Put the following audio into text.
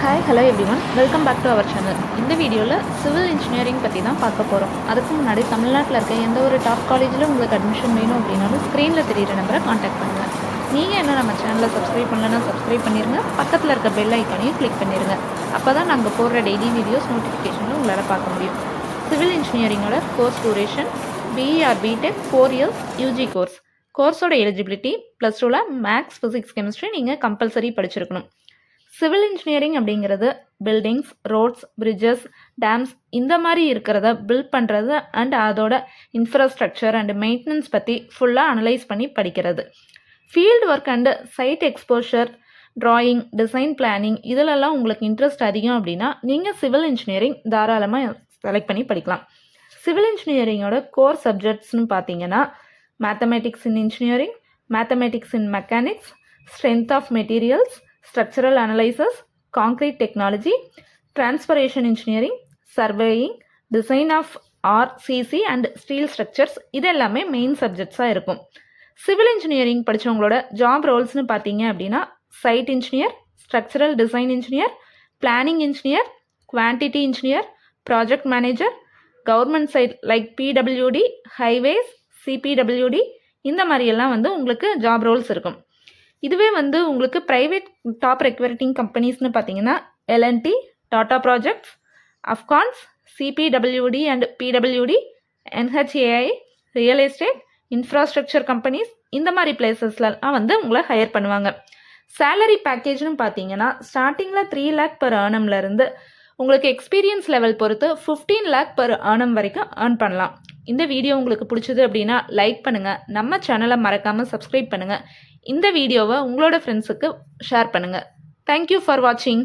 Hi hello everyone, welcome back to our channel. இந்த வீடியோவில் civil engineering பற்றி தான் பார்க்க போகிறோம். அதுக்கு முன்னாடி தமிழ்நாட்டில் இருக்க எந்த ஒரு டாப் காலேஜில் உங்களுக்கு அட்மிஷன் வேணும் அப்படின்னாலும் ஸ்க்ரீனில் தெரியிற நம்பரை காண்டாக்ட் பண்ணுங்கள். நீங்கள் என்ன நம்ம சேனலை சப்ஸ்கிரைப் பண்ணலன்னா சப்ஸ்கிரைப் பண்ணிடுங்க. பக்கத்தில் இருக்க பெல் ஐக்கானையும் கிளிக் பண்ணிடுங்க. அப்போ தான் நாங்கள் போடுற டெய்லி வீடியோஸ் நோட்டிஃபிகேஷனில் உங்களால் பார்க்க முடியும். சிவில் இன்ஜினியரிங்கோட course duration BE or BTech 4 years UG course. கோர்ஸோட எலிஜிபிலிட்டி +2ல் மேக்ஸ், ஃபிசிக்ஸ், கெமிஸ்ட்ரி நீங்கள் கம்பல்சரி படிச்சிருக்கணும். சிவில் இன்ஜினியரிங் அப்படிங்கிறது பில்டிங்ஸ், ரோட்ஸ், பிரிட்ஜஸ், டேம்ஸ் இந்த மாதிரி இருக்கிறத பில்ட் பண்ணுறது அண்ட் அதோட இன்ஃப்ராஸ்ட்ரக்சர் அண்ட் மெயின்டெனன்ஸ் பற்றி ஃபுல்லாக அனலைஸ் பண்ணி படிக்கிறது. Field work and site exposure, drawing, design, planning இதிலெல்லாம் உங்களுக்கு இன்ட்ரெஸ்ட் அதிகம் அப்படின்னா நீங்கள் சிவில் இன்ஜினியரிங் தாராளமாக செலக்ட் பண்ணி படிக்கலாம். சிவில் இன்ஜினியரிங்கோட கோர் சப்ஜெக்ட்ஸ்னு பார்த்தீங்கன்னா mathematics in engineering, mathematics in mechanics, strength of materials, structural analysis, concrete technology, transportation engineering, surveying, design of RCC and steel structures இது எல்லாமே மெயின் சப்ஜெக்ட்ஸாக இருக்கும். சிவில் இன்ஜினியரிங் படித்தவங்களோட ஜாப் ரோல்ஸ்னு பார்த்தீங்க அப்படின்னா site engineer, structural design engineer, planning engineer, quantity engineer, project manager, government side like PWD, highways, CPWD இந்த மாதிரியெல்லாம் உங்களுக்கு ஜாப் ரோல்ஸ் இருக்கும். இதுவே உங்களுக்கு ப்ரைவேட் டாப் ரெக்வரிட்டிங் கம்பெனிஸ்னு பார்த்தீங்கன்னா L and T, Tata projects, Afcons, CPWD and PWD, NHAI, real estate, infrastructure companies இந்த மாதிரி பிளேசஸ்லாம் உங்களை ஹையர் பண்ணுவாங்க. சேலரி பேக்கேஜ்னு பார்த்தீங்கன்னா ஸ்டார்டிங்கில் 3 lakh per annumலேருந்து உங்களுக்கு எக்ஸ்பீரியன்ஸ் லெவல் பொறுத்து 15 lakh per annum வரைக்கும் ஏர்ன் பண்ணலாம். இந்த வீடியோ உங்களுக்கு பிடிச்சது அப்படின்னா லைக் பண்ணுங்கள், நம்ம சேனலை மறக்காமல் சப்ஸ்கிரைப் பண்ணுங்கள், இந்த வீடியோவை உங்களோட ஃப்ரெண்ட்ஸுக்கு ஷேர் பண்ணுங்கள். தேங்க்யூ ஃபார் வாட்சிங்.